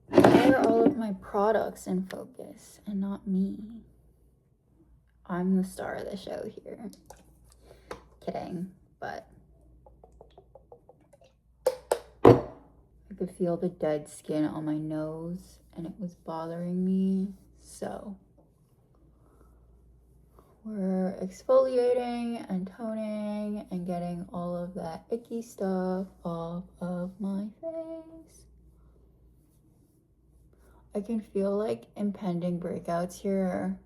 Why are all of my products in focus and not me? I'm the star of the show here. Kidding, but I could feel the dead skin on my nose and it was bothering me. So we're exfoliating and toning and getting all of that icky stuff off of my face. I can feel like impending breakouts here,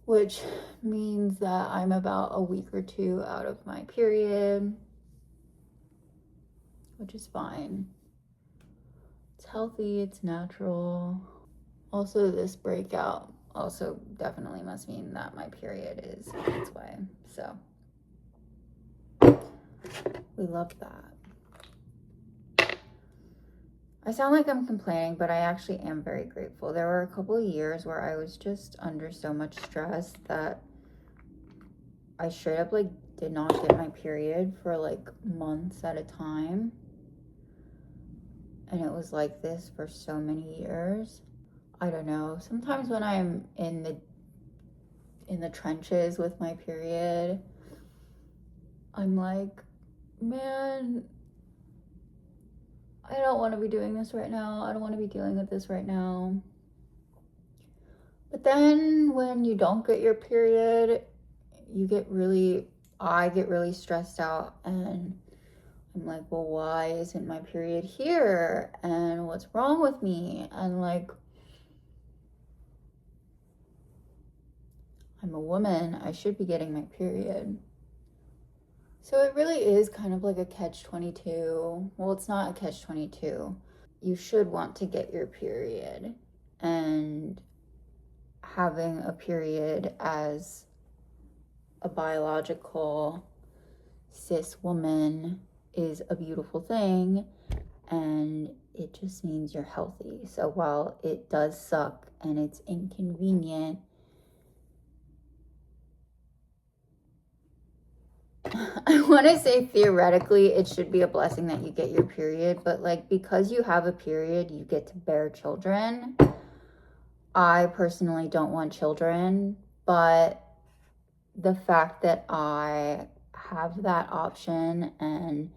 which means that I'm about a week or two out of my period, which is fine. It's healthy, it's natural. Also, this breakout also definitely must mean that my period is on its way. So we love that. I sound like I'm complaining, but I actually am very grateful. There were a couple of years where I was just under so much stress that I straight up like did not get my period for like months at a time. And it was like this for so many years. I don't know. Sometimes when I'm in the trenches with my period, I'm like, man, I don't want to be doing this right now. I don't want to be dealing with this right now. But then when you don't get your period, I get really stressed out, and I'm like, well, why isn't my period here? And what's wrong with me? And like, I'm a woman, I should be getting my period. So it really is kind of like a catch-22. Well, it's not a catch-22. You should want to get your period. And having a period as a biological cis woman is a beautiful thing. And it just means you're healthy. So while it does suck and it's inconvenient, I want to say theoretically it should be a blessing that you get your period, but like because you have a period, you get to bear children. I personally don't want children, but the fact that I have that option and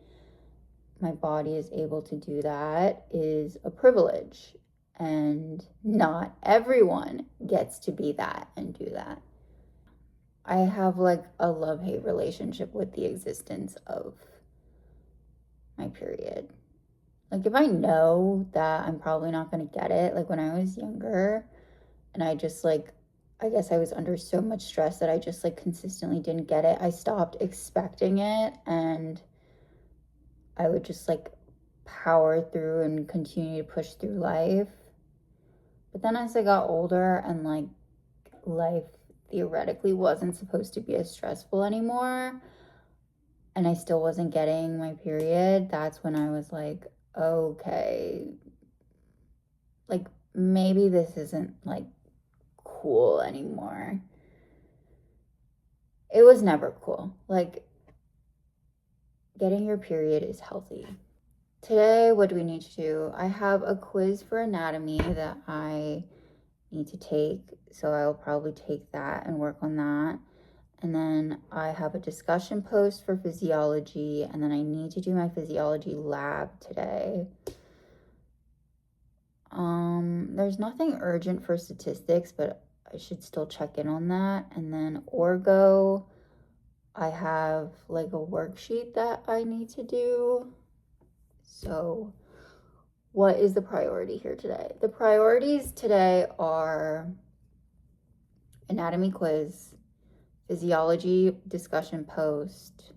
my body is able to do that is a privilege, and not everyone gets to be that and do that. I have like a love-hate relationship with the existence of my period. Like if I know that I'm probably not going to get it, like when I was younger and I just like, I guess I was under so much stress that I just like consistently didn't get it, I stopped expecting it and I would just like power through and continue to push through life. But then as I got older and like life theoretically wasn't supposed to be as stressful anymore, and I still wasn't getting my period, that's when I was like, okay, like maybe this isn't like cool anymore. It was never cool. Like getting your period is healthy. Today, what do we need to do? I have a quiz for anatomy that I need to take, so I'll probably take that and work on that. And then I have a discussion post for physiology, and then I need to do my physiology lab today. There's nothing urgent for statistics, but I should still check in on that. And then orgo, I have like a worksheet that I need to do. So what is the priority here today? The priorities today are anatomy quiz, physiology discussion post,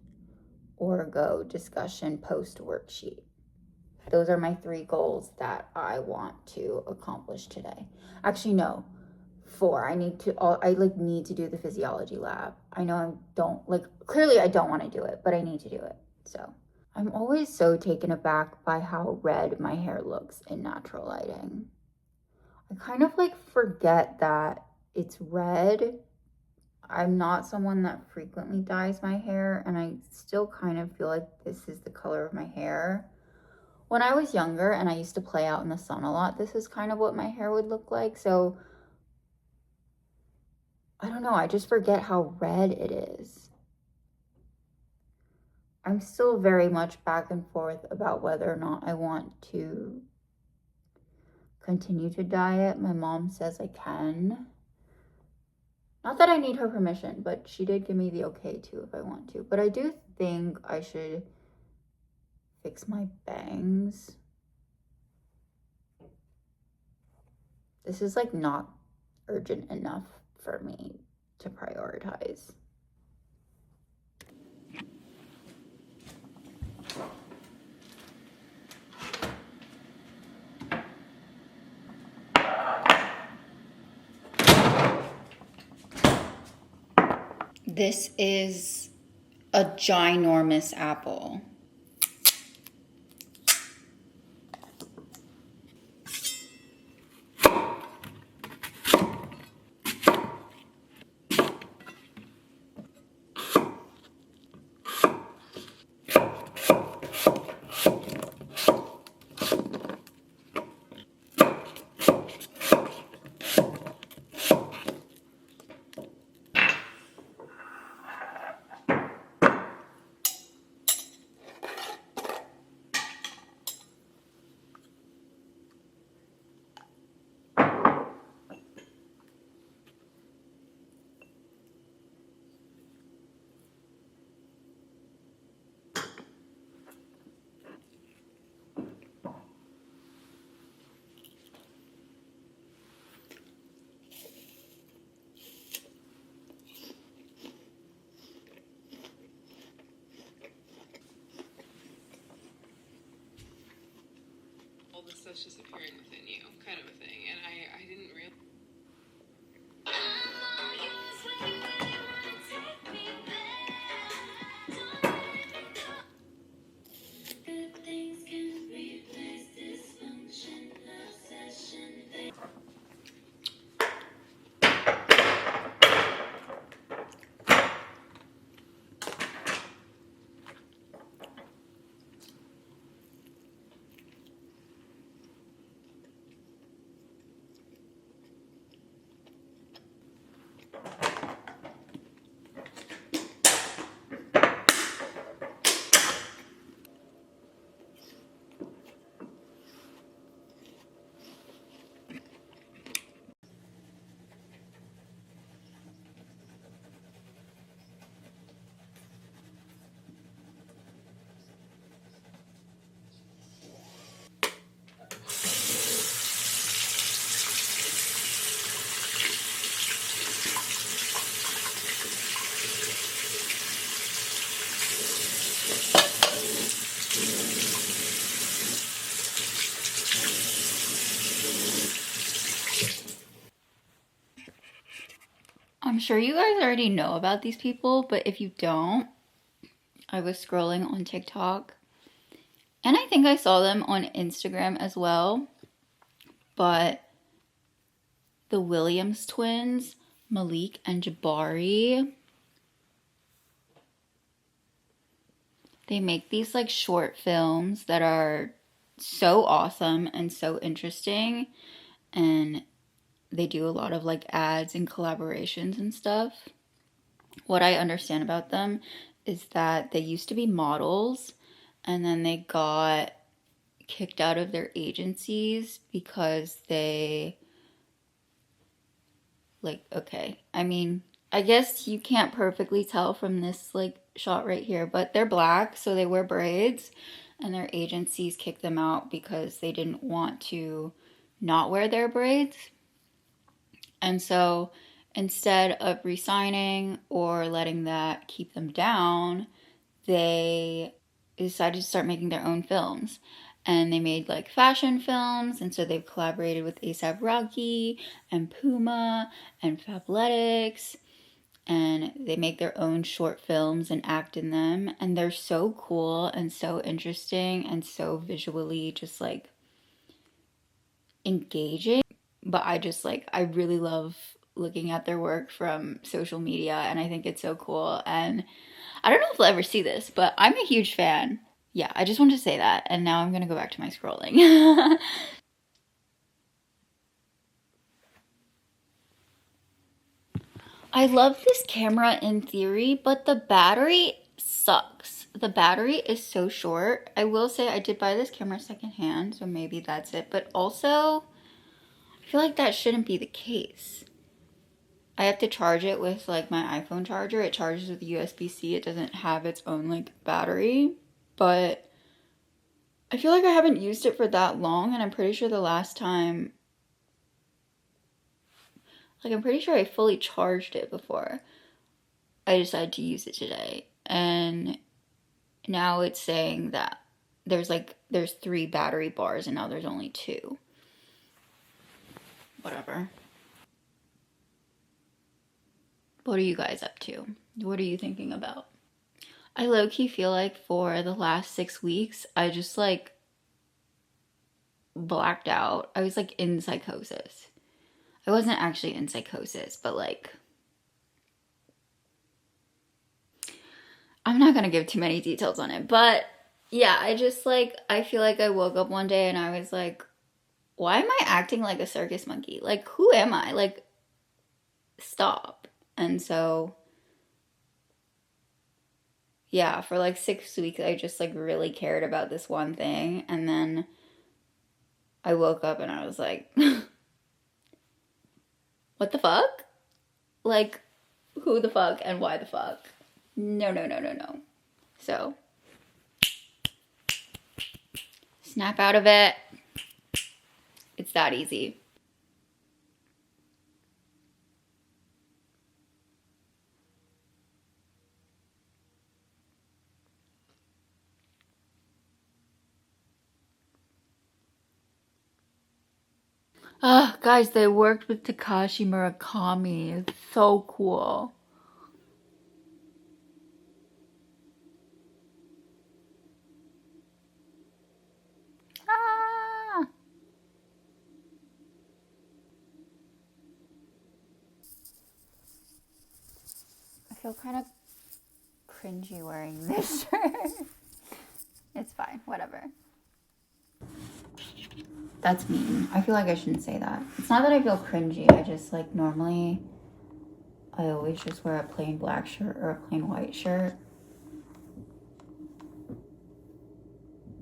orgo discussion post worksheet. Those are my 3 goals that I want to accomplish today. Actually, no, 4. I need to do the physiology lab. I know I don't, like, clearly I don't want to do it, but I need to do it. So I'm always so taken aback by how red my hair looks in natural lighting. I kind of like forget that it's red. I'm not someone that frequently dyes my hair, and I still kind of feel like this is the color of my hair. when I was younger and I used to play out in the sun a lot, this is kind of what my hair would look like. So I don't know, I just forget how red it is. I'm still very much back and forth about whether or not I want to continue to dye it. My mom says I can. Not that I need her permission, but she did give me the okay to if I want to. But I do think I should fix my bangs. This is like not urgent enough for me to prioritize. This is a ginormous apple. All the stuff's just appearing within you, kind of a thing. And I didn't realize. I'm sure you guys already know about these people, but if you don't, I was scrolling on TikTok and I think I saw them on Instagram as well. But the Williams twins, Malik and Jabari, they make these like short films that are so awesome and so interesting, and they do a lot of like ads and collaborations and stuff. What I understand about them is that they used to be models and then they got kicked out of their agencies because they, like, okay, I mean, I guess you can't perfectly tell from this like shot right here, but they're black, so they wear braids, and their agencies kicked them out because they didn't want to not wear their braids. And so instead of resigning or letting that keep them down, they decided to start making their own films. And they made like fashion films, and so they've collaborated with ASAP Rocky and Puma and Fabletics, and they make their own short films and act in them, and they're so cool and so interesting and so visually just like engaging. But I just like, I really love looking at their work from social media, and I think it's so cool. And I don't know if we'll ever see this, but I'm a huge fan. yeah, I just wanted to say that, and now I'm gonna go back to my scrolling. I love this camera in theory, but the battery sucks. The battery is so short. I will say I did buy this camera secondhand, so maybe that's it. But also, I feel like that shouldn't be the case. I have to charge it with like my iPhone charger. It charges with USB-C. It doesn't have its own like battery, but I feel like I haven't used it for that long, and I'm pretty sure the last time, like I'm pretty sure I fully charged it before I decided to use it today. And now it's saying that there's 3 battery bars and now there's only 2. Whatever. What are you guys up to? What are you thinking about? I low-key feel like for the last 6 weeks, I just like blacked out. I was like in psychosis. I wasn't actually in psychosis, but like, I'm not gonna give too many details on it, but yeah, I just like, I feel like I woke up one day and I was like, why am I acting like a circus monkey? Like, who am I? Like, stop. And so, yeah, for like 6 weeks, I just like really cared about this one thing. And then I woke up and I was like, what the fuck? Like, who the fuck and why the fuck? No, no, no, no, no. So, snap out of it. It's that easy. Ah, guys, they worked with Takashi Murakami. It's so cool. Ah! I feel kind of cringy wearing this shirt. It's fine, whatever. That's mean. I feel like I shouldn't say that. It's not that I feel cringy. I just like normally I always just wear a plain black shirt or a plain white shirt.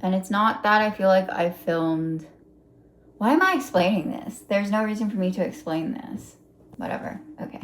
And it's not that I feel like I filmed. Why am I explaining this? There's no reason for me to explain this. Whatever. Okay.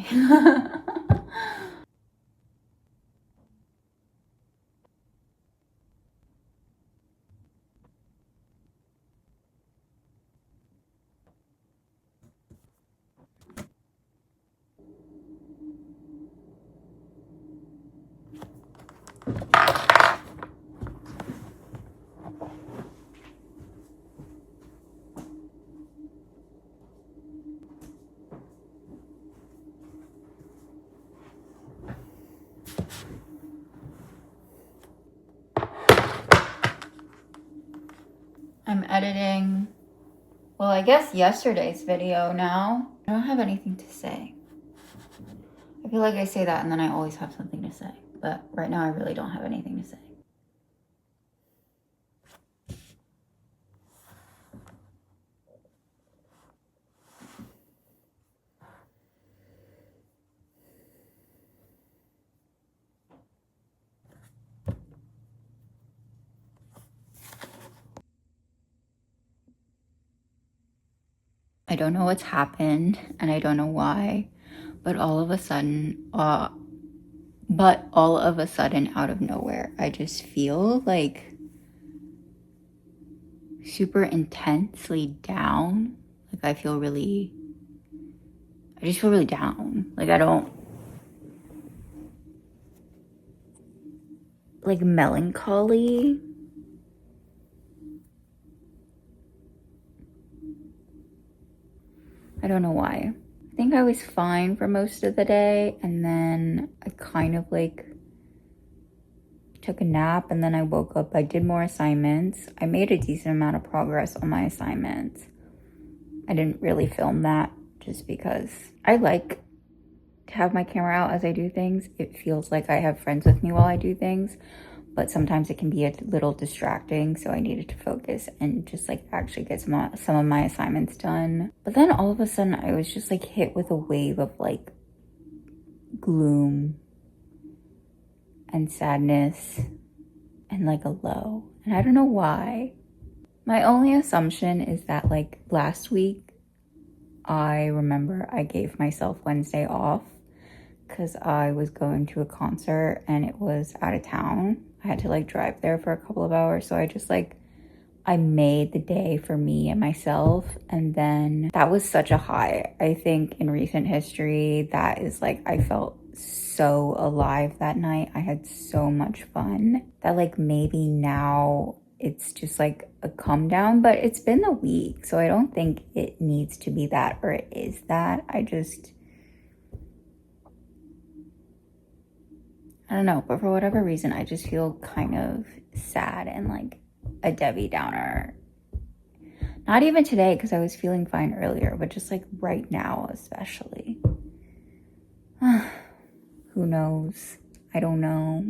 I'm editing, well, I guess yesterday's video now. I don't have anything to say. I feel like I say that and then I always have something to say. But right now I really don't have anything to say. I don't know what's happened and I don't know why, but all of a sudden, out of nowhere, I just feel like super intensely down. Like I just feel really down. Like I don't, like melancholy. I don't know why. I think I was fine for most of the day, and then I kind of like took a nap, and then I woke up. I did more assignments. I made a decent amount of progress on my assignments. I didn't really film that just because I like to have my camera out as I do things. It feels like I have friends with me while I do things, but sometimes it can be a little distracting, so I needed to focus and just like actually get some of my assignments done. But then all of a sudden I was just like hit with a wave of like gloom and sadness and like a low, and I don't know why. My only assumption is that like last week I remember I gave myself Wednesday off because I was going to a concert and it was out of town. I had to like drive there for a couple of hours, so I just like I made the day for me and myself, and then that was such a high. I think in recent history, that is like I felt so alive that night. I had so much fun that like maybe now it's just like a come down, but it's been a week, so I don't think it needs to be that or it is that. I don't know, but for whatever reason, I just feel kind of sad and like a Debbie Downer. Not even today, because I was feeling fine earlier, but just like right now, especially. Who knows? I don't know.